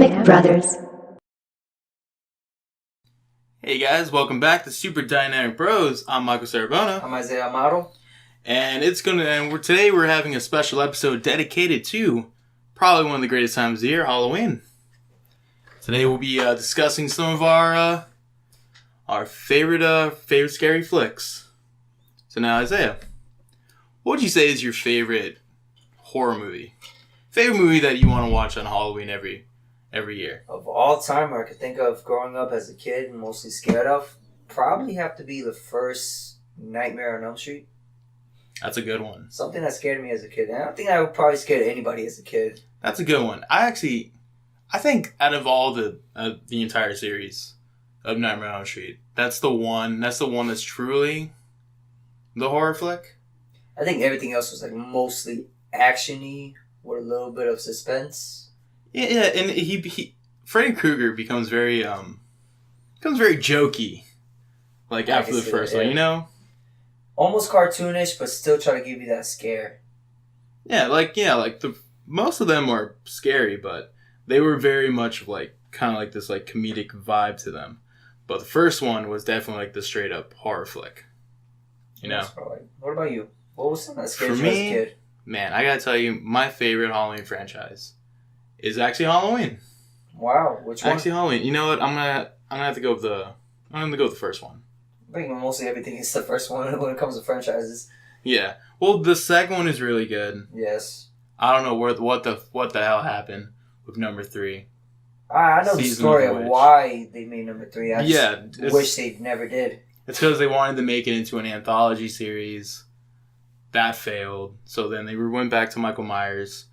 Dynamic Brothers. Hey guys, welcome back to Super Dynamic Bros. I'm Michael Sarabona. I'm Isaiah Amaro. And today we're having a special episode dedicated to probably one of the greatest times of the year, Halloween. Today we'll be discussing some of our favorite scary flicks. So now, Isaiah, what would you say is your favorite horror movie? Favorite movie that you want to watch on Halloween every year? Of all time, I could think of growing up as a kid and mostly scared of, probably have to be the first Nightmare on Elm Street. That's a good one. Something that scared me as a kid. And I don't think I would probably scare anybody as a kid. That's a good one. I think out of all the entire series of Nightmare on Elm Street, that's the one that's truly the horror flick. I think everything else was like mostly action-y with a little bit of suspense. Yeah, and he Freddy Krueger becomes very jokey, like after the first one, you know. Almost cartoonish, but still try to give you that scare. Most of them are scary, but they were very much kind of this comedic vibe to them. But the first one was definitely the straight up horror flick. You know. What about you? What was something that scared you me, as a kid? Man, I gotta tell you, my favorite Halloween franchise is actually Halloween. Wow, which one? Actually, Halloween. You know what? I'm gonna have to go with the first one. I think mostly everything is the first one when it comes to franchises. Yeah. Well, the second one is really good. Yes. I don't know what the hell happened with number 3. I know the story of why they made number 3. I just wish they never did. It's because they wanted to make it into an anthology series. That failed. So then they went back to Michael Myers.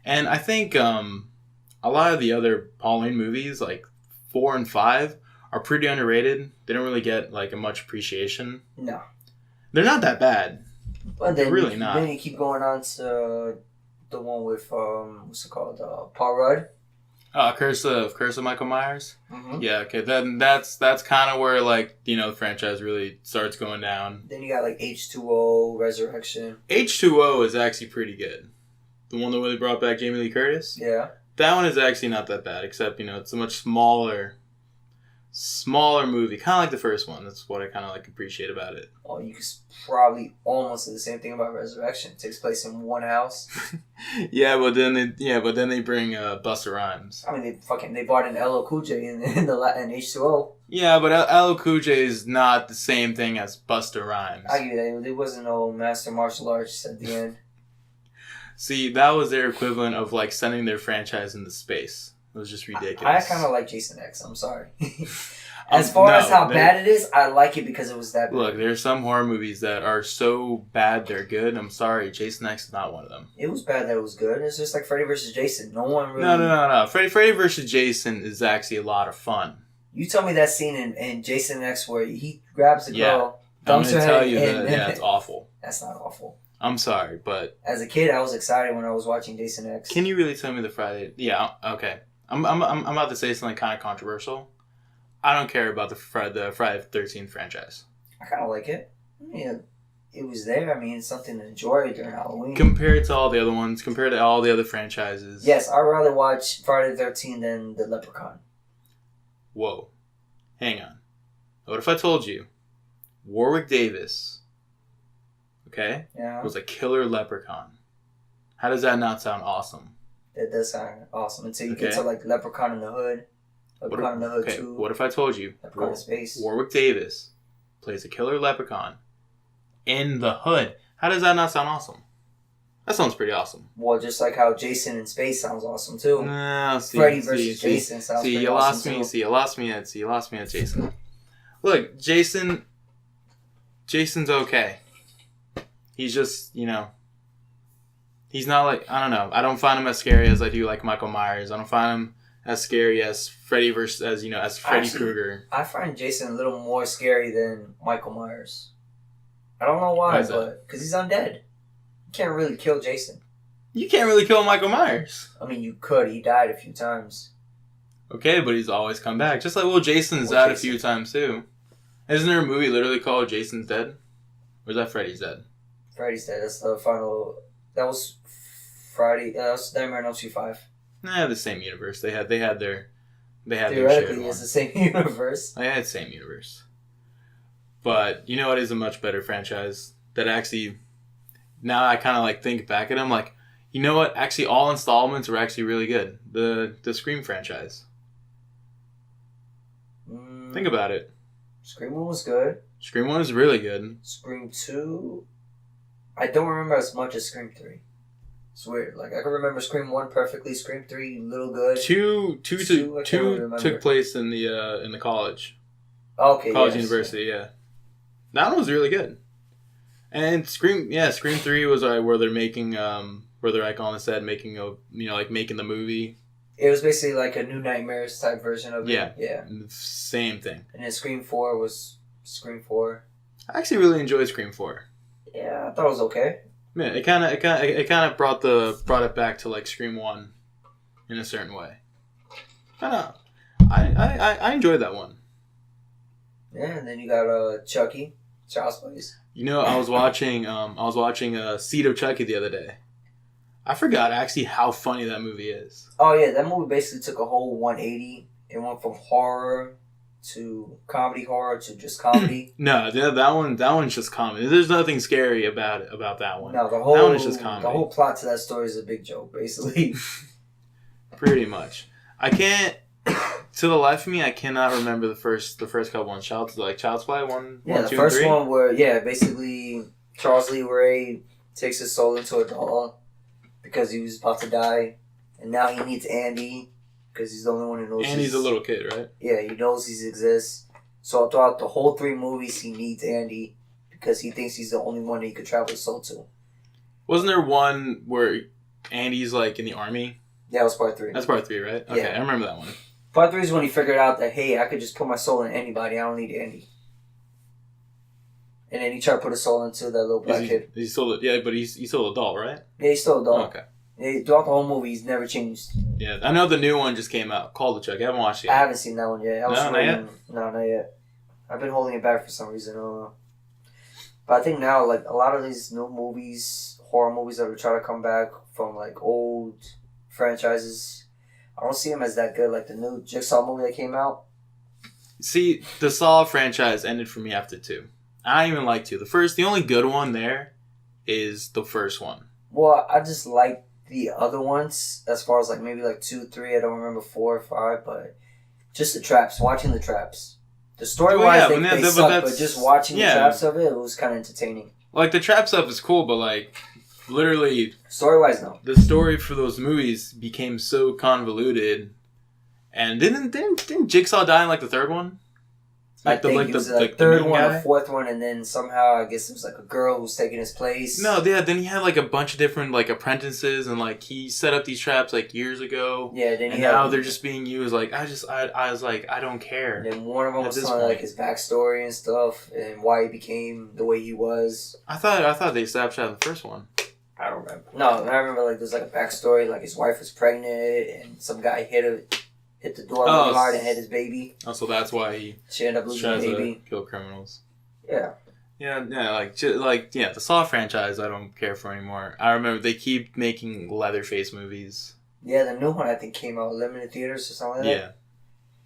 And I think a lot of the other Halloween movies, like 4 and 5, are pretty underrated. They don't really get a much appreciation. No. They're not that bad. But they're really not. Then you keep going on to the one with, what's it called? Paul Rudd. Curse of Michael Myers? Mm-hmm. Yeah, okay. Then that's kind of where, the franchise really starts going down. Then you got, H2O, Resurrection. H2O is actually pretty good. The one where they brought back Jamie Lee Curtis? Yeah. That one is actually not that bad, except, it's a much smaller movie. Kind of like the first one. That's what I kind of appreciate about it. Oh, you could probably almost say the same thing about Resurrection. It takes place in one house. Yeah, but then they bring Busta Rhymes. I mean, they brought in LL Cool J in H2O. Yeah, but LL Cool J is not the same thing as Busta Rhymes. I get it. There wasn't no master martial arts at the end. See, that was their equivalent of sending their franchise into space. It was just ridiculous. I kind of like Jason X. I'm sorry. As far as how bad it is, I like it because it was that bad. Look, there's some horror movies that are so bad they're good. I'm sorry, Jason X is not one of them. It was bad that it was good. It's just like Freddy vs. Jason. No one really... No. Freddy vs. Jason is actually a lot of fun. You tell me that scene in Jason X where he grabs the girl, dumps her head, it's awful. That's not awful. I'm sorry, but... As a kid, I was excited when I was watching Jason X. Can you really tell me the Friday... Yeah, okay. I'm about to say something kind of controversial. I don't care about the Friday the 13th franchise. I kind of like it. I mean, it was there. I mean, it's something to enjoy during Halloween. Compared to all the other ones, compared to all the other franchises. Yes, I'd rather watch Friday the 13th than the Leprechaun. Whoa. Hang on. What if I told you Warwick Davis, okay, was a killer leprechaun? How does that not sound awesome? That does sound awesome. Until you get to Leprechaun in the Hood. Leprechaun in the Hood 2. What if I told you Leprechaun in Space. Warwick Davis plays a killer leprechaun in the Hood? How does that not sound awesome? That sounds pretty awesome. Well, just like how Jason in Space sounds awesome too. No, Freddy vs. Jason sounds pretty awesome too. You lost me at Jason. Look, Jason's okay. He's just, he's not I don't know. I don't find him as scary as I do Michael Myers. I don't find him as scary as Freddy as Freddy Krueger. I find Jason a little more scary than Michael Myers. I don't know why, but because he's undead. You can't really kill Jason. You can't really kill Michael Myers. I mean, you could. He died a few times. Okay, but he's always come back. Just Jason's died a few times too. Isn't there a movie literally called Jason's Dead? Or is that Freddy's Dead? Freddy's Dead. That's the final... That was Friday... that was Nightmare on Elm Street 5. The same universe. They had their Theoretically, it's the same universe. They had the same universe. But you know what is a much better franchise that actually, now I kind of like think back at them like, you know what? Actually, all installments were actually really good. The Scream franchise. Think about it. Scream 1 was good. Scream 1 is really good. Scream 2, I don't remember as much as Scream 3. It's weird. Like, I can remember Scream 1 perfectly. Scream 3, little good. Two took place in the college. Okay, college university, yeah. That one was really good. And Scream 3 was where they're making where they're like on the set making making the movie. It was basically like a New Nightmares type version of it. Yeah. Same thing. And then Scream 4 was Scream 4. I actually really enjoyed Scream 4. Yeah, I thought it was okay. Yeah, it kind of brought it back to like Scream 1 in a certain way. I don't know. I enjoyed that one. Yeah, and then you got Chucky, Child's Place. You know, I was watching Seed of Chucky the other day. I forgot actually how funny that movie is. Oh yeah, that movie basically took a whole 180. It went from horror to comedy horror to just comedy. No, that one's just comedy. There's nothing scary about that one. No, that one is just comedy. The whole plot to that story is a big joke, basically. Pretty much. I can't. To the life of me, I cannot remember the first couple ones. Child's Play 1, yeah, 1, 2, the first 3? one where basically Charles Lee Ray takes his soul into a doll because he was about to die, and now he needs Andy because he's the only one who knows. Andy's a little kid, right? Yeah, he knows he exists. So throughout the whole 3 movies, he needs Andy because he thinks he's the only one that he could travel his soul to. Wasn't there one where Andy's like in the army? Yeah, it was part 3. That's part 3, right? Okay, yeah. I remember that one. Part 3 is when he figured out that, hey, I could just put my soul in anybody. I don't need Andy. And then he tried to put his soul into that little black kid. He's still a doll, right? Yeah, he's still a doll. Oh, okay. Yeah, throughout the whole movie, he's never changed. Yeah, I know the new one just came out, called the Chuck. I haven't watched it yet. I haven't seen that one yet. Not yet? No, not yet. I've been holding it back for some reason. I don't know. But I think now, like, a lot of these new movies, horror movies that are trying to come back from, like, old franchises, I don't see them as that good. Like the new Jigsaw movie that came out. See, the Saw franchise ended for me after 2. I don't even like 2. The only good one there is the first one. Well, I just like the other ones as far as like maybe like 2, 3. I don't remember 4 or 5, but just the traps. Watching the traps. The story wise, they suck, but just watching the traps of it was kind of entertaining. Like the trap stuff is cool, but like. Literally, story-wise, no. The story for those movies became so convoluted, and didn't Jigsaw die in like the third one? Like the third one, the fourth one, and then somehow I guess it was like a girl who's taking his place. No, yeah. Then he had like a bunch of different like apprentices, and like he set up these traps like years ago. Yeah, then now they're just being used. Like I was like I don't care. And then one of them was telling like his backstory and stuff, and why he became the way he was. I thought they established that in the first one. I don't remember. No, I remember like there's like a backstory, like his wife was pregnant and some guy hit the door really hard and hit his baby. Oh, so that's why she ended up losing the baby. Kill criminals. Yeah. Yeah, the Saw franchise I don't care for anymore. I remember they keep making Leatherface movies. Yeah, the new one I think came out limited theaters or something like that.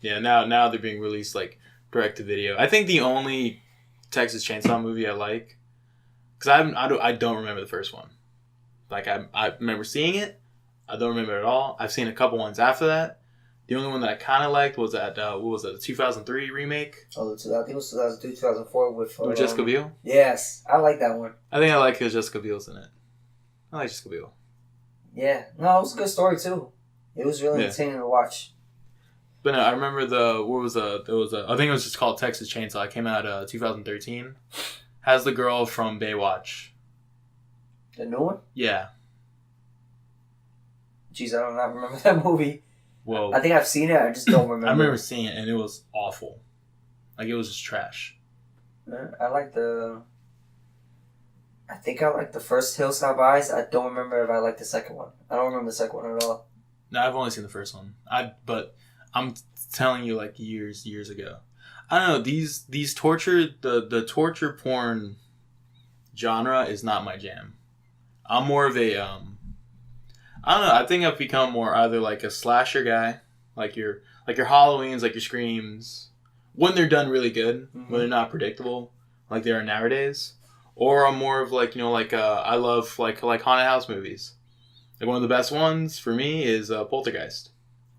Yeah. Now they're being released like direct to video. I think the only Texas Chainsaw movie I like, because I don't remember the first one. Like, I remember seeing it. I don't remember it at all. I've seen a couple ones after that. The only one that I kind of liked was that, the 2003 remake? Oh, I think it was 2003, 2004 with Jessica Biel? Yes, I like that one. I think I like because Jessica Biel's in it. I like Jessica Biel. Yeah. No, it was a good story, too. It was really entertaining to watch. But no, I remember I think it was just called Texas Chainsaw. It came out 2013. Has the girl from Baywatch. The new one? Yeah. Jeez, I don't not remember that movie. Well, I think I've seen it. I just don't remember. I remember seeing it, and it was awful. Like, it was just trash. I like the first Hills Have Eyes. I don't remember if I like the second one. I don't remember the second one at all. No, I've only seen the first one. But I'm telling you, like, years ago. I don't know. These torture the torture porn genre is not my jam. I'm more of a I don't know. I think I've become more either like a slasher guy, like your Halloweens, like your Screams, when they're done really good, when they're not predictable, like they are nowadays, or I'm more of like I love like haunted house movies. Like one of the best ones for me is Poltergeist.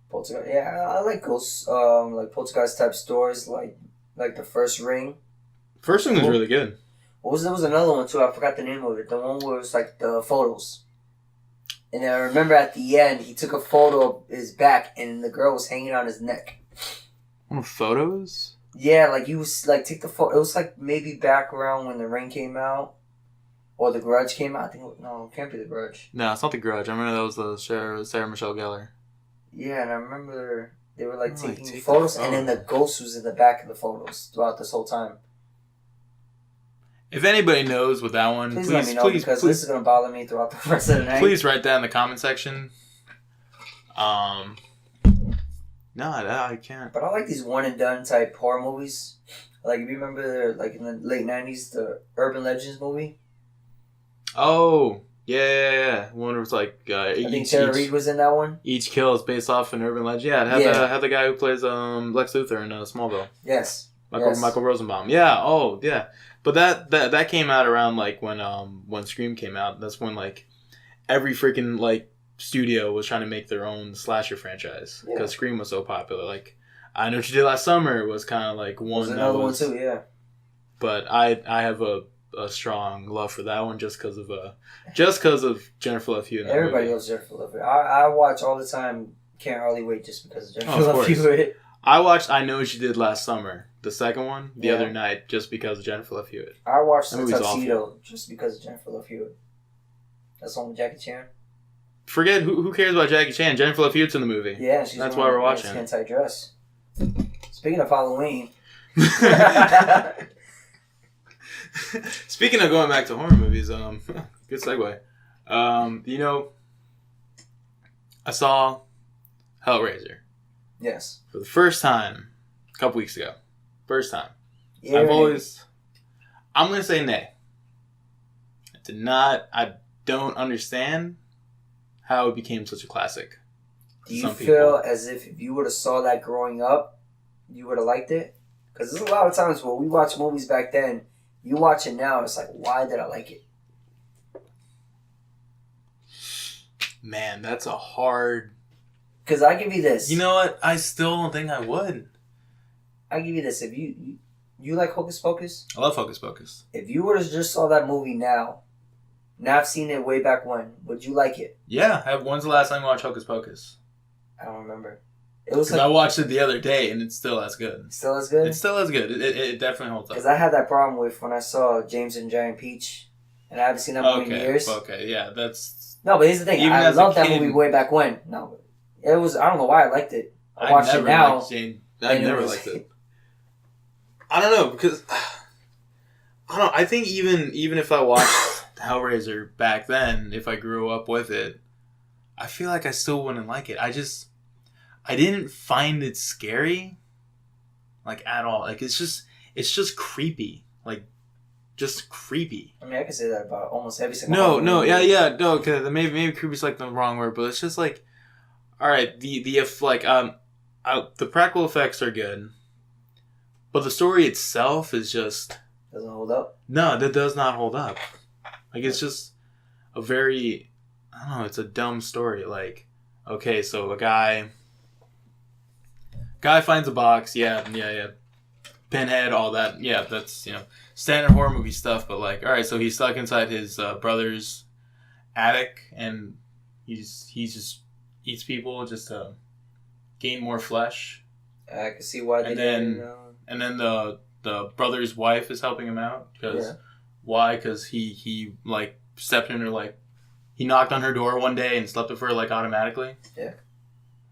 Poltergeist, yeah, I like ghosts, like Poltergeist type stories, like the First Ring. First Ring was really good. There was another one too. I forgot the name of it. The one where it was like the photos. And I remember at the end, he took a photo of his back, and the girl was hanging on his neck. Photos? Yeah, like you was like take the photo. It was like maybe back around when The Ring came out, or The Grudge came out. I think no, it can't be The Grudge. No, it's not The Grudge. I remember that was the Sarah Michelle Gellar. Yeah, and I remember they were like taking photos, and then the ghost was in the back of the photos throughout this whole time. If anybody knows what that one, please let me know, because this is going to bother me throughout the rest of the night. Please write that in the comment section. No, I can't. But I like these one and done type horror movies. Like, if you remember, like in the late 90s, the Urban Legends movie. Oh, yeah. One was like I think Tara Reid was in that one. Each kill is based off an urban legend. Yeah, it had the guy who plays Lex Luthor in Smallville. Yes. Michael Rosenbaum. Yeah. Oh, yeah. But that came out around like when Scream came out. That's when like every freaking like studio was trying to make their own slasher franchise because Scream was so popular. Like I Know What You Did Last Summer was kind of like one. There's another one too, yeah. But I have a strong love for that one just because of Jennifer Love Hewitt. Everybody loves Jennifer Love Hewitt. I watch all the time. Can't hardly wait just because of Jennifer Love Hewitt. I watched I Know What You Did Last Summer, the second one, the other night, just because of Jennifer Love Hewitt. I watched The Tuxedo just because of Jennifer Love Hewitt. That's the one with Jackie Chan. Forget who cares about Jackie Chan. Jennifer Love Hewitt's in the movie. Yeah, that's why we're watching. Nice tight dress. Speaking of Halloween. Speaking of going back to horror movies, good segue. I saw Hellraiser. Yes. For the first time, a couple weeks ago. First time. Yeah, I'm going to say nay. I don't understand how it became such a classic. Do you feel as if you would have saw that growing up, you would have liked it? Because there's a lot of times when we watch movies back then, you watch it now, it's like, why did I like it? Man, that's a hard... Because I give you this. You know what? I still don't think I would. I give you this. If you like Hocus Pocus? I love Hocus Pocus. If you would have just saw that movie now I've seen it way back when, would you like it? Yeah. When's the last time you watched Hocus Pocus? I don't remember. It was I watched it the other day and it's still as good. Still as good? It's still as good. It definitely holds up. Because I had that problem with when I saw James and Giant Peach, and I haven't seen that movie in years. Okay, yeah, that's... No, but here's the thing. I loved that movie way back when. No, it was... I don't know why I liked it. I watched it now. I never liked it. I don't know, because... I don't know. I think even if I watched Hellraiser back then, if I grew up with it, I feel like I still wouldn't like it. I didn't find it scary, like, at all. Like, it's just creepy. Like, just creepy. I mean, I can say that about almost every single No, because maybe creepy's like the wrong word, but it's just like, all right, the practical effects are good, but the story itself is just doesn't hold up. No, that does not hold up. Like, it's just a very, I don't know, it's a dumb story. Like, okay, so a guy finds a box, yeah. Pinhead, all that, yeah, that's, standard horror movie stuff, but like, all right, so he's stuck inside his brother's attic, and he just eats people just to gain more flesh. I can see why they did. And then the brother's wife is helping him out, because why? Because he like stepped in her, like, he knocked on her door one day and slept with her, like, automatically. Yeah.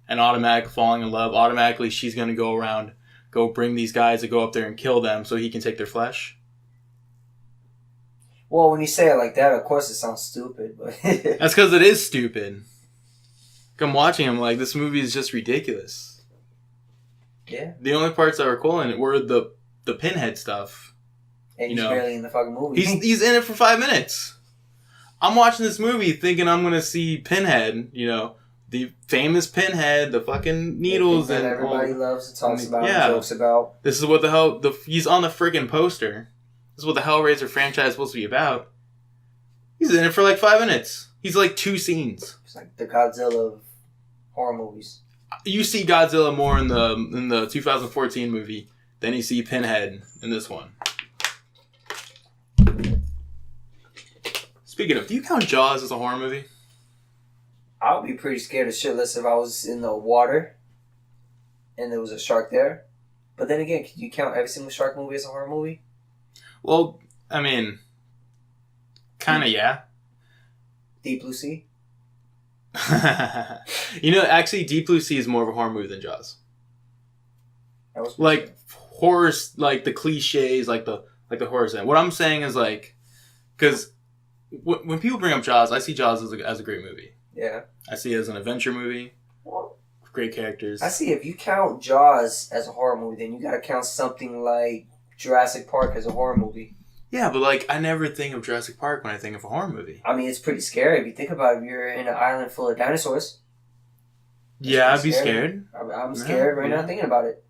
And automatic falling in love, automatically she's going to go bring these guys to go up there and kill them so he can take their flesh. Well, when you say it like that, of course it sounds stupid. But that's because it is stupid. I'm watching him like, this movie is just ridiculous. Yeah. The only parts that were cool in it were the Pinhead stuff. And he's barely in the fucking movie. He's in it for 5 minutes. I'm watching this movie thinking I'm gonna see Pinhead. You know, the famous Pinhead, the fucking needles, that and everybody loves and talks about and jokes about. This is what the hell he's on the freaking poster. This is what the Hellraiser franchise is supposed to be about. He's in it for like 5 minutes. He's like 2 scenes. It's like the Godzilla of horror movies. You see Godzilla more in the 2014 movie than you see Pinhead in this one. Speaking of, do you count Jaws as a horror movie? I would be pretty scared of shitless if I was in the water and there was a shark there. But then again, can you count every single shark movie as a horror movie? Well, I mean, kind of, yeah. Deep Blue Sea? You know, actually, Deep Blue Sea is more of a horror movie than Jaws. Like, horror, like the cliches, like the horror thing. What I'm saying is, like, because when people bring up Jaws, I see Jaws as a great movie. Yeah. I see it as an adventure movie. Great characters. I see if you count Jaws as a horror movie, then you gotta count something like Jurassic Park as a horror movie. Yeah, but like I never think of Jurassic Park when I think of a horror movie. I mean, it's pretty scary if you think about it. If you're in an island full of dinosaurs. Yeah, I'd be scared. I'm scared right now thinking about it.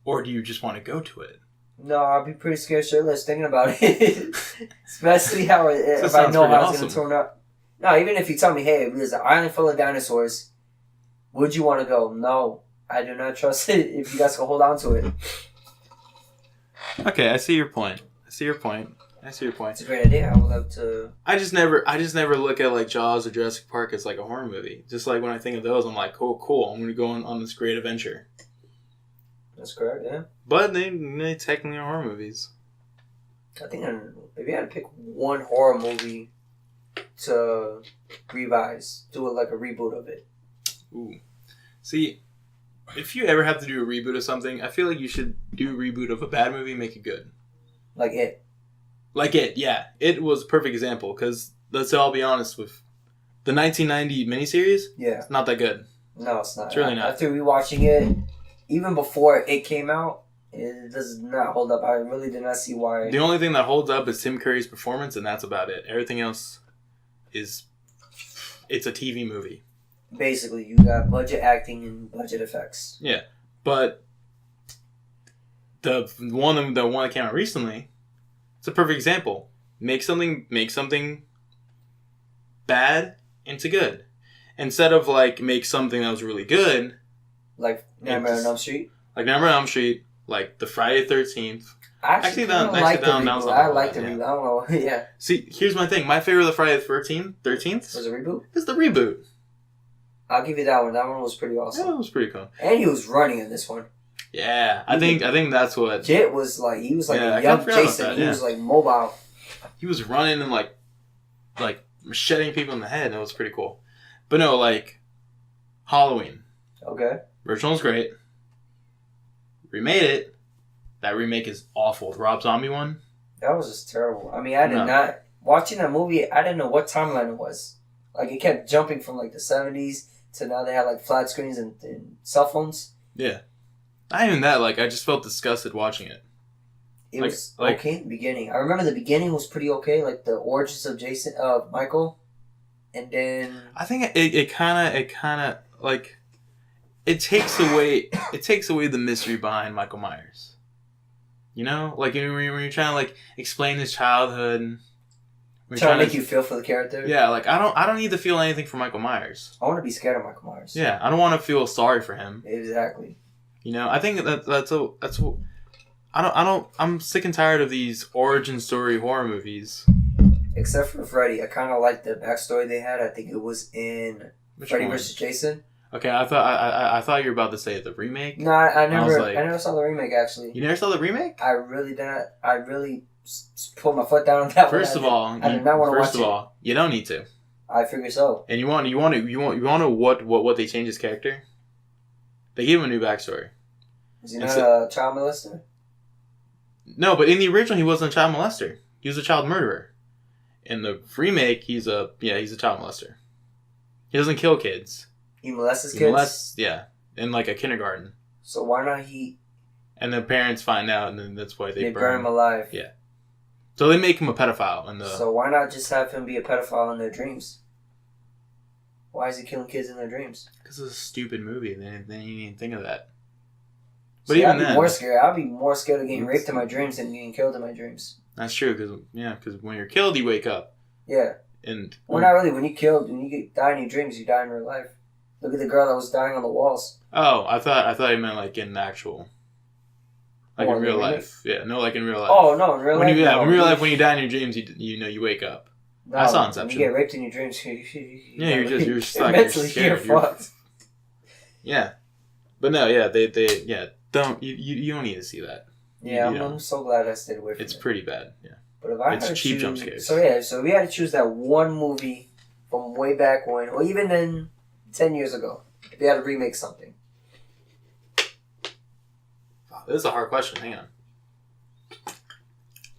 Or do you just want to go to it? No, I'd be pretty scared shitless thinking about it. Especially if I know how it's going to turn out. No, even if you tell me, hey, there's an island full of dinosaurs, would you want to go? No, I do not trust it if you guys can hold on to it. Okay, I see your point. It's a great idea. I would love to. I just never look at like Jaws or Jurassic Park as like a horror movie. Just like when I think of those, I'm like, cool. I'm going to go on this great adventure. That's correct, yeah. But they technically are horror movies. I think if you had to pick one horror movie to revise, do it like a reboot of it. Ooh. See, if you ever have to do a reboot of something, I feel like you should do a reboot of a bad movie and make it good. Like It. Like It, yeah. It was a perfect example, because let's all be honest with the 1990 miniseries, it's not that good. No, it's not. It's really not. After rewatching it, even before it came out, it does not hold up. I really did not see why. The only thing that holds up is Tim Curry's performance, and that's about it. Everything else it's a TV movie. Basically, you got budget acting and budget effects. Yeah, but the one that came out recently, it's a perfect example. Make something bad into good, instead of like make something that was really good. Like Nightmare on Elm Street? Like Nightmare on Elm Street, like the Friday the 13th. I like the reboot. I like the reboot. I don't know. Yeah. See, here's my thing. My favorite of the Friday the 13th was a reboot? Is the reboot. I'll give you that one. That one was pretty awesome. Yeah, it was pretty cool. And he was running in this one. Yeah, I think that's what... Jit was like, he was like a young Jason. He was like mobile. He was running and like macheting people in the head. That was pretty cool. But no, like, Halloween. Okay. Original was great. Remade it. That remake is awful. The Rob Zombie one. That was just terrible. I mean, I did not... Watching that movie, I didn't know what timeline it was. Like, it kept jumping from like the 70s to now they have like flat screens and cell phones. Yeah. Not even that. Like, I just felt disgusted watching it. It was okay in the beginning. I remember the beginning was pretty okay. Like, the origins of Michael. And then... I think it kind of like... It takes away the mystery behind Michael Myers. You know? Like, when you're trying to, like, explain his childhood... Trying to make you feel for the character? Yeah, like, I don't need to feel anything for Michael Myers. I want to be scared of Michael Myers. Yeah, I don't want to feel sorry for him. Exactly. You know, I think I'm sick and tired of these origin story horror movies. Except for Freddy. I kind of like the backstory they had. I think it was in Freddy vs. Jason. Okay, I thought you were about to say the remake. No, I never saw the remake, actually. You never saw the remake? I really didn't. I really put my foot down on that one. First of all, I did not want to watch it. First of all, you don't need to. I figure so. And you want to know what they changed his character? They gave him a new backstory. Is he not a child molester? No, but in the original, he wasn't a child molester. He was a child murderer. In the remake, he's a child molester. He doesn't kill kids. He molests kids? In like a kindergarten. So why not he... And the parents find out, and then that's why they burn him alive. Yeah. So they make him a pedophile in the. So why not just have him be a pedophile in their dreams? Why is he killing kids in their dreams? Because it's a stupid movie. They didn't even think of that. But see, I'd be more scared. I'd be more scared of getting raped in my dreams than getting killed in my dreams. That's true, because when you're killed, you wake up. Yeah. Well, not really. When you die in your dreams, you die in real life. Look at the girl that was dying on the walls. Oh, I thought you meant like in actual. Like in real life. Yeah, no, like in real life. Oh, no, in real life. In real life, when you die in your dreams, you wake up. No, I saw Inception. When you get raped in your dreams, you're stuck. Mentally, you're scared. You're fucked. Yeah. But no, yeah, they don't, you don't need to see that. Yeah, I'm so glad I stayed away from it. It's pretty bad, yeah. But if I it's had to cheap choose, jump scares. So we had to choose that one movie from way back when, or even then 10 years ago. If we had to remake something. Wow, this is a hard question. Hang on.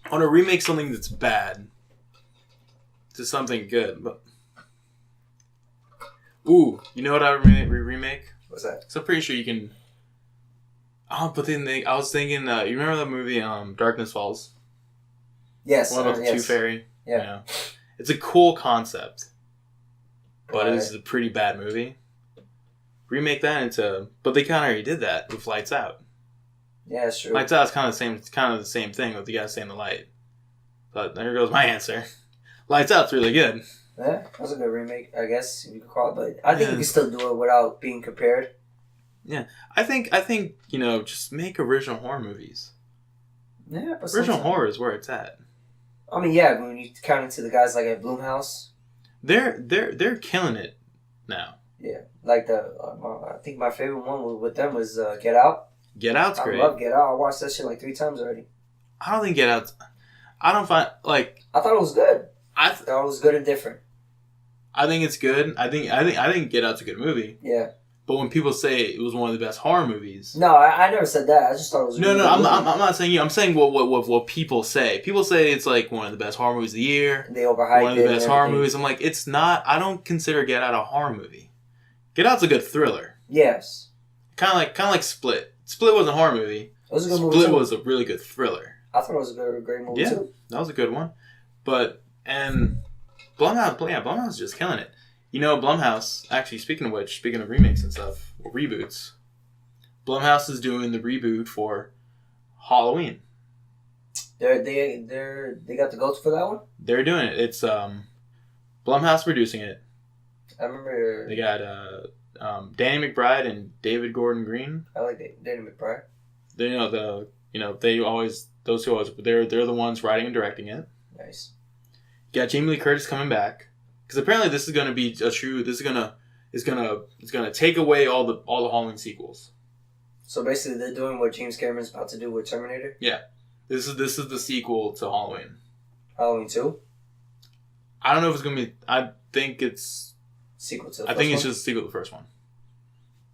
I want to remake something that's bad to something good. But ooh, you know what I would remake? What's that? So I'm pretty sure you can. Oh, but then I was thinking. You remember that movie, Darkness Falls? Yes. One about the Tooth Fairy. Yeah. You know? It's a cool concept, but it's a pretty bad movie. Remake that into, but they kind of already did that with Lights Out. Yeah, sure. Lights Out is kind of the same thing with the guy staying in the light. But there goes my answer. Lights Out's really good. Yeah, that's a good remake, I guess you could call it. But I think you can still do it without being compared. Yeah, I think just make original horror movies. Yeah, but original horror is where it's at. I mean, yeah, when you count into the guys like at Blumhouse, they're killing it now. Yeah, like I think my favorite one with them was Get Out. Get Out's great. I love Get Out. I watched that shit like 3 times already. I don't think Get Out. I don't find like. I thought it was good. I thought it was good and different. I think it's good. I think Get Out's a good movie. Yeah. But when people say it was one of the best horror movies, no, I never said that. I just thought it was. I'm not saying you. I'm saying what people say. People say it's like one of the best horror movies of the year. They overhyped it. One of the best horror movies. I'm like, it's not. I don't consider Get Out a horror movie. Get Out's a good thriller. Yes. Kind of like Split. Split wasn't a horror movie. It was a good movie. Split was a really good thriller. I thought it was a great movie too. That was a good one. But Blumhouse is just killing it. You know, Blumhouse, actually, speaking of remakes and stuff, or reboots, Blumhouse is doing the reboot for Halloween. They got the goats for that one? They're doing it. It's Blumhouse producing it. I remember. They got Danny McBride and David Gordon Green. I like Danny McBride. They're the ones writing and directing it. Nice. You got Jamie Lee Curtis coming back. Because apparently this is going to be a true. This is gonna take away all the Halloween sequels. So basically, they're doing what James Cameron's about to do with Terminator. Yeah, this is the sequel to Halloween. Halloween 2. I don't know if it's gonna be. I think it's sequel to. I think it's just a sequel to the first one.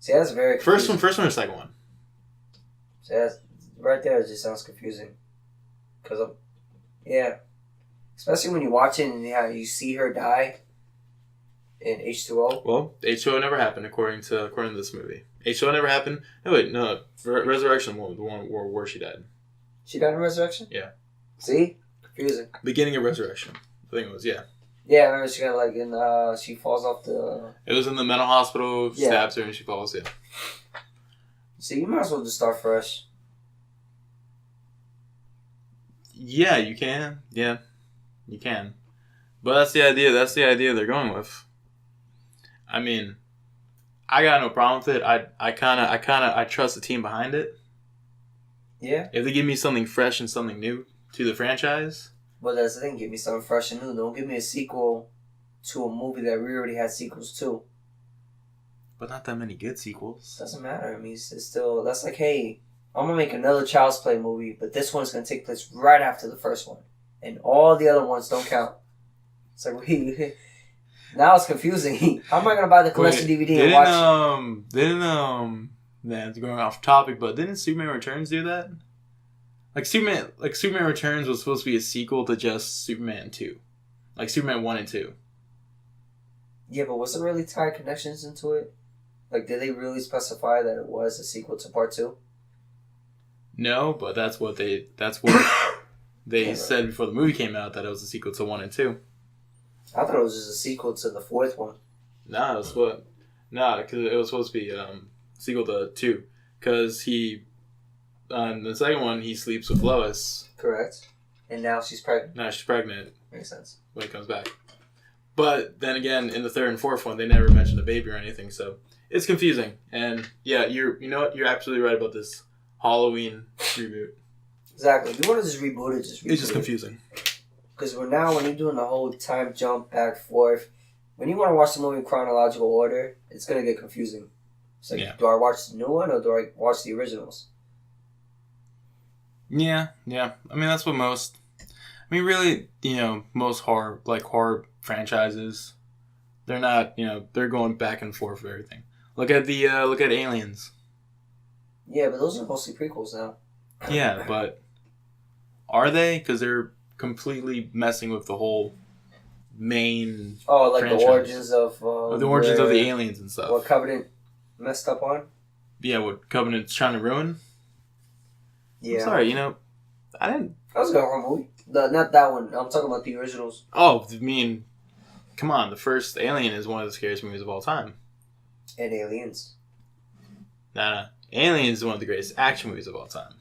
See, that's very confusing. First one or second one. See, that's, right there, it just sounds confusing. Because yeah, especially when you watch it and you see her die. In H2O? Well, H2O never happened according to this movie. H2O never happened. No, wait, no. Resurrection, the one where she died. She died in Resurrection? Yeah. See? Confusing. Beginning of Resurrection. I think it was, yeah. Yeah, I remember she got she falls off the... It was in the mental hospital, stabs her and she falls, yeah. See, you might as well just start fresh. Yeah, you can. Yeah, you can. But that's the idea. That's the idea they're going with. I mean, I got no problem with it. I trust the team behind it. Yeah. If they give me something fresh and something new to the franchise. Well, that's the thing. Give me something fresh and new. Don't give me a sequel to a movie that we already had sequels to. But not that many good sequels. Doesn't matter. I mean, it's still... That's like, hey, I'm going to make another Child's Play movie, but this one's going to take place right after the first one. And all the other ones don't count. It's like, now it's confusing. How am I going to buy the collection DVD and watch? Man, it's going off topic, but didn't Superman Returns do that? Superman Returns was supposed to be a sequel to just Superman 2. Like Superman 1 and 2. Yeah, but was there really tied connections into it? Like, did they really specify that it was a sequel to part 2? No, but that's what They said before the movie came out that it was a sequel to 1 and 2. I thought it was just a sequel to the fourth one. Nah, because it was supposed to be sequel to 2. Because he, on the second one, he sleeps with Lois. Correct. And now she's pregnant. Now she's pregnant. Makes sense. When he comes back. But then again, in the third and fourth one, they never mentioned a baby or anything, so it's confusing. And yeah, you know what? You're absolutely right about this Halloween reboot. Exactly. If you want to just reboot it, It's just confusing. Because when you're doing the whole time jump back forth, when you want to watch the movie in chronological order, it's going to get confusing. It's like, do I watch the new one or do I watch the originals? Yeah. I mean, that's what most... I mean, really, most horror franchises, they're not, they're going back and forth with everything. Look at Aliens. Yeah, but those are mostly prequels now. Yeah, but are they? Because they're completely messing with the whole main franchise. The origins of... the origins of the aliens and stuff. What Covenant messed up on? Yeah, what Covenant's trying to ruin? Yeah. I'm sorry, I didn't... That was a good horror movie. Not that one. I'm talking about the originals. Oh, I mean, come on. The first Alien is one of the scariest movies of all time. And Aliens. Nah. Aliens is one of the greatest action movies of all time.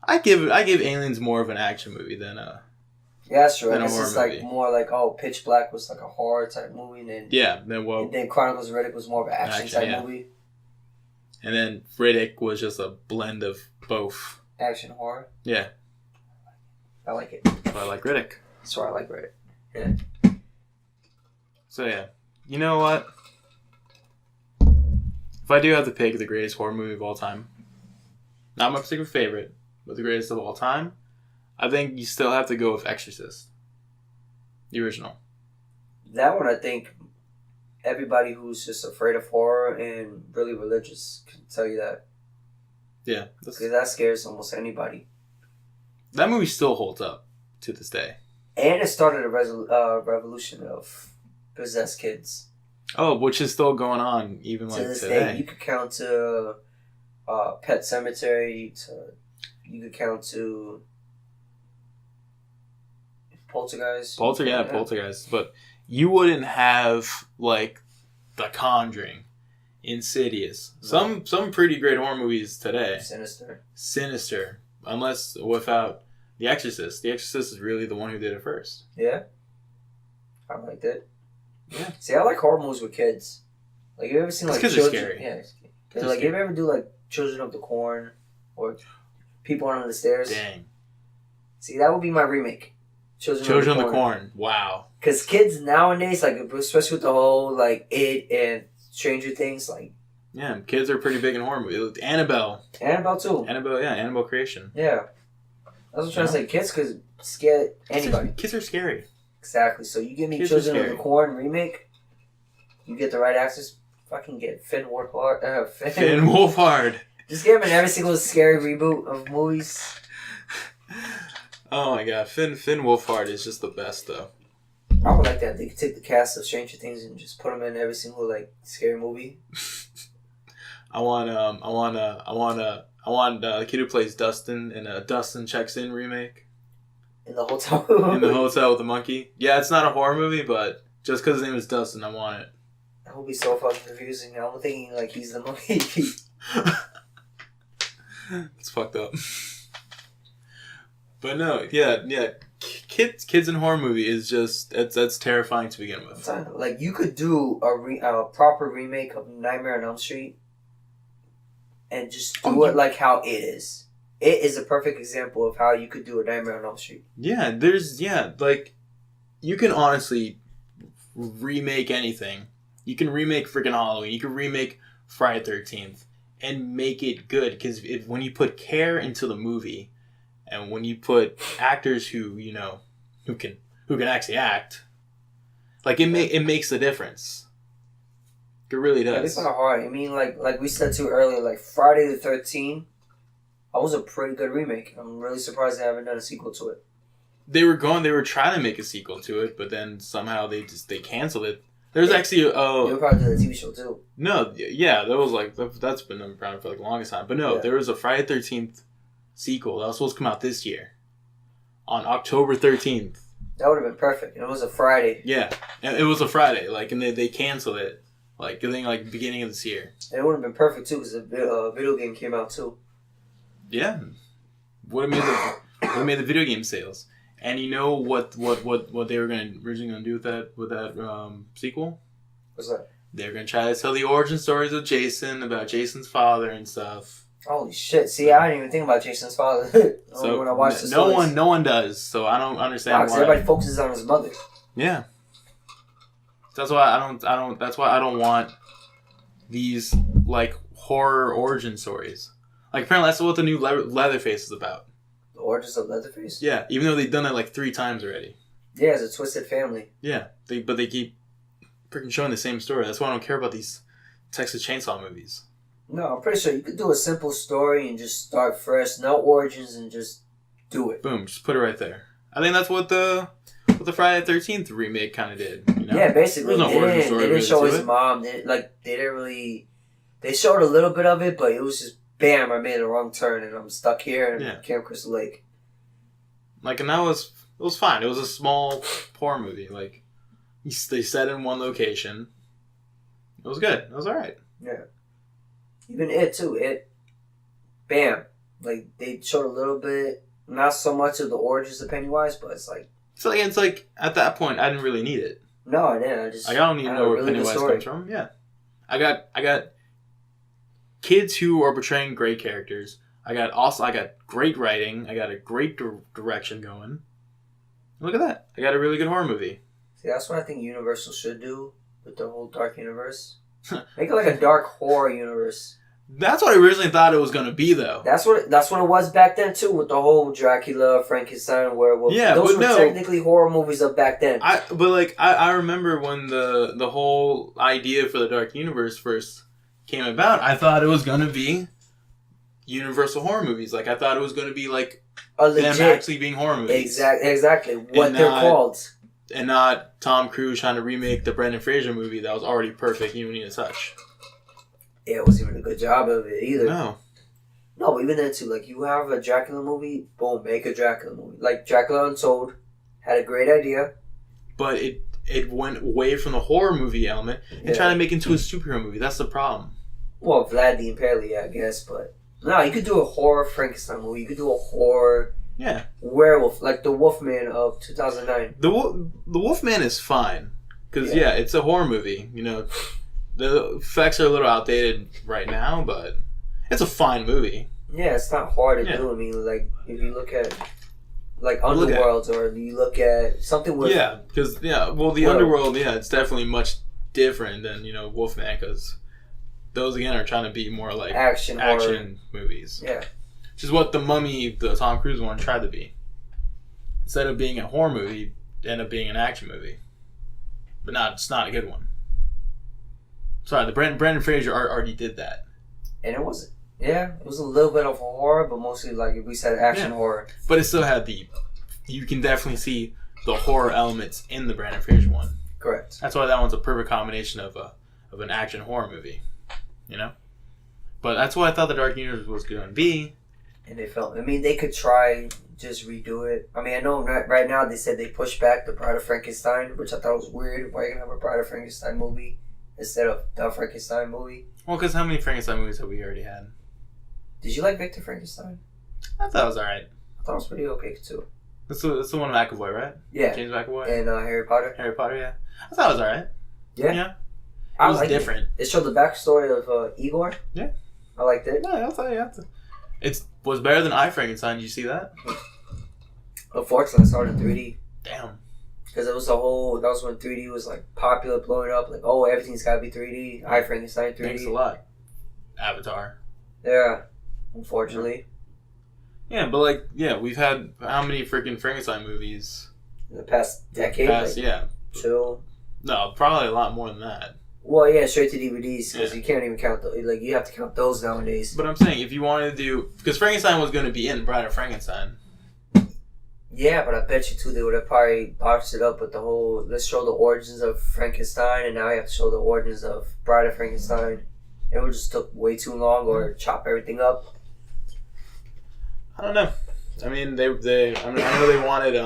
I give Aliens more of an action movie than Yeah, that's true. This is like more like Pitch Black was like a horror type movie, and then Chronicles of Riddick was more of an action type movie. And then Riddick was just a blend of both. Action horror. Yeah. I like it. So I like Riddick. That's why I like Riddick. Yeah. So yeah, you know what? If I do have to pick the greatest horror movie of all time, not my particular favorite, but the greatest of all time, I think you still have to go with Exorcist. The original. That one, I think, everybody who's just afraid of horror and really religious can tell you that. Yeah. Because that scares almost anybody. That movie still holds up to this day. And it started a revolution of possessed kids. Oh, which is still going on even to this today. Day, you could count to Pet Sematary. You could count to Poltergeist. Poltergeist. But you wouldn't have like The Conjuring, Insidious, some pretty great horror movies today. Sinister, unless without The Exorcist. The Exorcist is really the one who did it first. Yeah, I liked it. Yeah. See, I like horror movies with kids. Like, you ever seen like kids are scary. Yeah. Like, you ever do like Children of the Corn or People Under the Stairs? Dang. See, that would be my remake. Children of the Corn. Wow. Because kids nowadays, like, especially with the whole like It and Stranger Things, like. Yeah, kids are pretty big in horror movies. Annabelle too. Annabelle Creation. Yeah. That's what I'm trying to say. Kids could scare anybody. Kids are scary. Exactly. So you give me Children of the Corn remake, you get the right actors, fucking get Finn Wolfhard. Finn Wolfhard. Just get him in every single scary reboot of movies. Oh my god, Finn Wolfhard is just the best though. I would like that. They could take the cast of Stranger Things and just put them in every single like scary movie. I want the kid who plays Dustin in a Dustin Checks In remake. In the hotel. In the hotel with the monkey. Yeah, it's not a horror movie, but just because his name is Dustin, I want it. That would be so fucking confusing. I'm thinking like he's the monkey. It's fucked up. But no, yeah. Kids in horror movie is just that's terrifying to begin with. Like, you could do a proper remake of Nightmare on Elm Street, and just do it like how it is. It is a perfect example of how you could do a Nightmare on Elm Street. Yeah, like, you can honestly remake anything. You can remake freaking Halloween. You can remake Friday the 13th and make it good. Because when you put care into the movie, and when you put actors who can actually act, like, it makes a difference. It really does. Like, it's not hard. I mean, like we said too earlier, like Friday the 13th. That was a pretty good remake. I'm really surprised they haven't done a sequel to it. They were trying to make a sequel to it, but then somehow they canceled it. There's actually they were probably doing a TV show too. No, yeah, that was like that's been around for like the longest time. But no, there was a Friday the 13th sequel that was supposed to come out this year. on October 13th. That would have been perfect. It was a Friday. Yeah, and it was a Friday. Like, and they canceled it. Like, I think like beginning of this year. And it would have been perfect too because a video game came out too. Yeah, would have made the video game sales. And you know what they were originally gonna do with that sequel? What's that? They were gonna try to tell the origin stories of Jason, about Jason's father and stuff. Holy shit! See, I didn't even think about Jason's father. So when I watched the no one does. So I don't understand why. Everybody focuses on his mother. Yeah. That's why I don't. That's why I don't want these like horror origin stories. Like apparently that's what the new Leatherface is about. The origins of Leatherface. Yeah, even though they've done it like 3 times already. Yeah, it's a twisted family. Yeah, but they keep freaking showing the same story. That's why I don't care about these Texas Chainsaw movies. No, I'm pretty sure you could do a simple story and just start fresh, no origins, and just do it. Boom, just put it right there. I think that's what the Friday the 13th remake kind of did. You know? Yeah, basically. There's no origin story. They didn't show his it. mom. They didn't really. They showed a little bit of it, but it was just bam! I made a wrong turn and I'm stuck here in Camp Crystal Lake. Like, and it was fine. It was a small horror movie. Like, they set in one location. It was good. It was all right. Yeah. Even it too. It, bam! Like they showed a little bit, not so much of the origins of Pennywise, but it's like at that point I didn't really need it. No, I didn't. I don't even know where really Pennywise comes from. Yeah, I got kids who are portraying great characters. I got great writing. I got a great direction going. Look at that! I got a really good horror movie. See, that's what I think Universal should do with the whole dark universe. Make it like a dark horror universe. That's what I originally thought it was going to be, though. That's what it was back then too, with the whole Dracula, Frankenstein, werewolf. Yeah, those were technically horror movies of back then. I remember when the whole idea for the dark universe first came about. I thought it was going to be Universal horror movies. Like I thought it was going to be like them actually being horror movies. Exactly. What they're called. And not Tom Cruise trying to remake the Brendan Fraser movie that was already perfect. You don't need a touch. Yeah, it wasn't even a good job of it either. No, but even then too, like you have a Dracula movie, boom, make a Dracula movie. Like Dracula Untold had a great idea. But it went away from the horror movie element and tried to make it into a superhero movie. That's the problem. Well, Vlad the Impaler, I guess, but no, you could do a horror Frankenstein movie. You could do a horror werewolf, like the Wolfman of 2009. The Wolfman is fine because it's a horror movie. You know, the effects are a little outdated right now, but it's a fine movie. Yeah, it's not hard to do. I mean, like if you look at like Underworld, or you look at something with the Underworld, it's definitely much different than Wolfman because those again are trying to be more like action movies. Yeah. Which is what The Mummy, the Tom Cruise one, tried to be. Instead of being a horror movie, it ended up being an action movie. But it's not a good one. Sorry, the Brendan Fraser already did that. And it wasn't. Yeah, it was a little bit of horror, but mostly like if we said action horror. But it still had you can definitely see the horror elements in the Brendan Fraser one. Correct. That's why that one's a perfect combination of an action horror movie. You know? But that's what I thought the Dark Universe was going to be. And they could try just redo it. I mean, I know right now they said they pushed back the Bride of Frankenstein, which I thought was weird. Why are you going to have a Bride of Frankenstein movie instead of the Frankenstein movie? Well, because how many Frankenstein movies have we already had? Did you like Victor Frankenstein? I thought it was alright. I thought it was pretty okay too. That's the one with McAvoy, right? Yeah. James McAvoy? And Harry Potter? Harry Potter, yeah. I thought it was alright. Yeah? Yeah. It was different. It showed the backstory of Igor. Yeah. I liked it. Yeah, I thought it was better than I, Frankenstein. Did you see that? Unfortunately, I saw it in 3D. Damn. Because that was when 3D was like popular, blowing up. Like, oh, everything's got to be 3D. I, Frankenstein 3D. Thanks a lot. Avatar. Yeah. Unfortunately. Yeah, but we've had how many freaking Frankenstein movies? In the past decade? Two. No, probably a lot more than that. Well, yeah, straight to DVDs, because you can't even count those. Like, you have to count those nowadays. But I'm saying, if you wanted to do... Because Frankenstein was going to be in Bride of Frankenstein. Yeah, but I bet you, too, they would have probably boxed it up with the whole... Let's show the origins of Frankenstein, and now you have to show the origins of Bride of Frankenstein. It would just took way too long, or chop everything up. I don't know. I mean, I know they wanted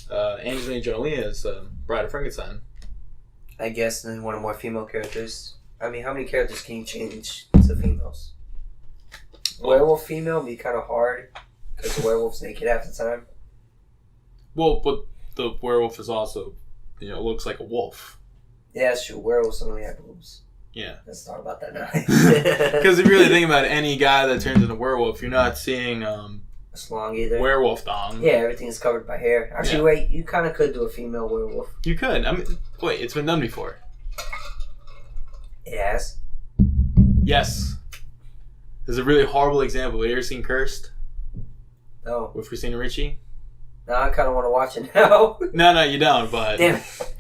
Angelina Jolie as Bride of Frankenstein. I guess then one of more female characters. I mean, how many characters can you change to females? Werewolf female be kind of hard because the werewolf's naked half the time. Well, but the werewolf is also, looks like a wolf. Yeah, that's true. Werewolves only have boobs. Yeah. Let's talk about that now. Because if you really think about it, any guy that turns into a werewolf, you're not seeing a slong either. Werewolf thong. Yeah, everything is covered by hair. Actually, wait, you kind of could do a female werewolf. You could. I mean, wait, it's been done before. It has? Yes. There's a really horrible example. Have you ever seen Cursed? No. With Christina Ricci? No, I kind of want to watch it now. No, you don't, but... Damn it.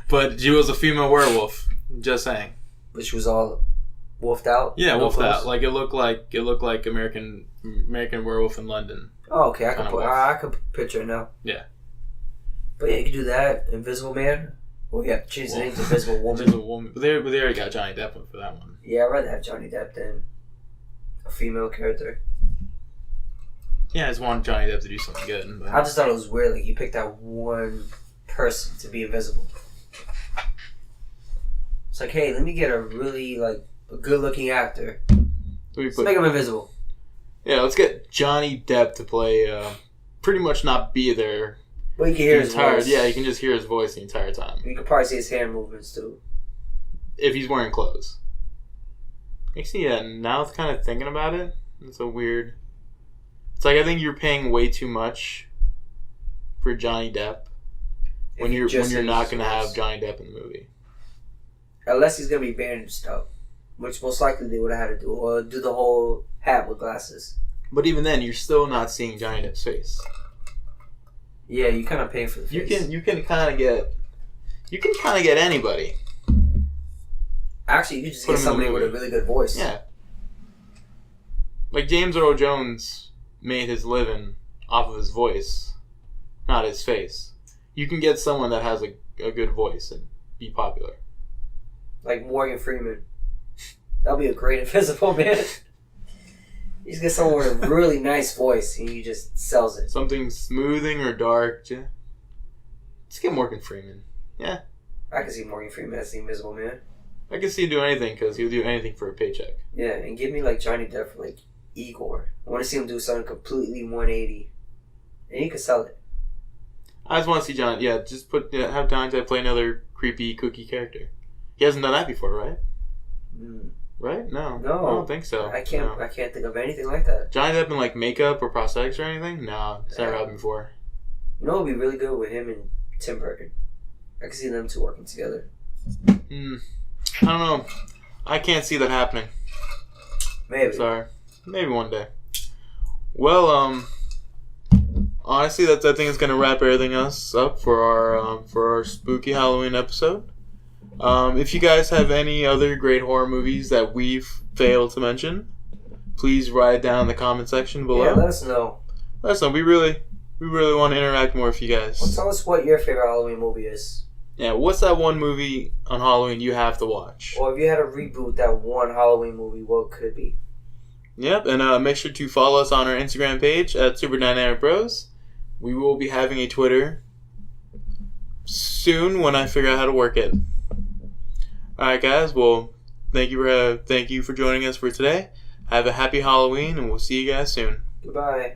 But she was a female werewolf. Just saying. But she was all wolfed out? Yeah, wolfed out. Like, it looked like American Werewolf in London. Oh, okay. I could picture it now. Yeah. But yeah, you could do that. Invisible Man. Well, you have to change the name to Invisible Woman. Invisible Woman. But they already got Johnny Depp for that one. Yeah, I'd rather have Johnny Depp than a female character. Yeah, I just wanted Johnny Depp to do something good. But... I just thought it was weird. Like, you picked out one person to be invisible. It's like, hey, let me get a really, a good-looking actor. Let's make him invisible. Yeah, let's get Johnny Depp to play, pretty much not be there. Well, you can hear his voice. Yeah, you can just hear his voice the entire time. You can probably see his hand movements, too. If he's wearing clothes. Actually, yeah, now kind of thinking about it, it's a weird... It's like, I think you're paying way too much for Johnny Depp when you're not going to have Johnny Depp in the movie. Unless he's going to be bandaged up, which most likely they would have had to do, or do the whole hat with glasses. But even then, you're still not seeing Johnny Depp's face. Yeah, you kind of pay for the face. You can kind of get anybody. Actually, you could just get somebody with a really good voice. Yeah. Like James Earl Jones made his living off of his voice, not his face. You can get someone that has a good voice and be popular. Like Morgan Freeman. That'll be a great Invisible Man. You just get someone with a really nice voice and he just sells it. Something smoothing or dark. Yeah. Let's get Morgan Freeman. Yeah. I can see Morgan Freeman as the Invisible Man. I can see him do anything because he'll do anything for a paycheck. Yeah, and give me Johnny Depp for Igor. I want to see him do something completely 180. And he could sell it. I just want to see Johnny. Yeah, just have Johnny Depp play another creepy, kooky character. He hasn't done that before, right? Right? No. I don't think so. I can't think of anything like that. Johnny Depp in makeup or prosthetics or anything? No, it's never happened before. You know what would be really good with him and Tim Burton? I can see them two working together. I don't know. I can't see that happening. Maybe. Sorry. Maybe one day. Well, honestly, I think it's gonna wrap everything else up for our spooky Halloween episode. If you guys have any other great horror movies that we've failed to mention, please write it down in the comment section below. Yeah, let us know. Let us know. We really want to interact more with you guys. Well, tell us what your favorite Halloween movie is. Yeah, what's that one movie on Halloween you have to watch? Or if you had to reboot that one Halloween movie, what could it be? Yep, and make sure to follow us on our Instagram page at Super Dynamic Bros. We will be having a Twitter soon when I figure out how to work it. Alright guys, well, thank you for joining us for today. Have a happy Halloween, and we'll see you guys soon. Goodbye.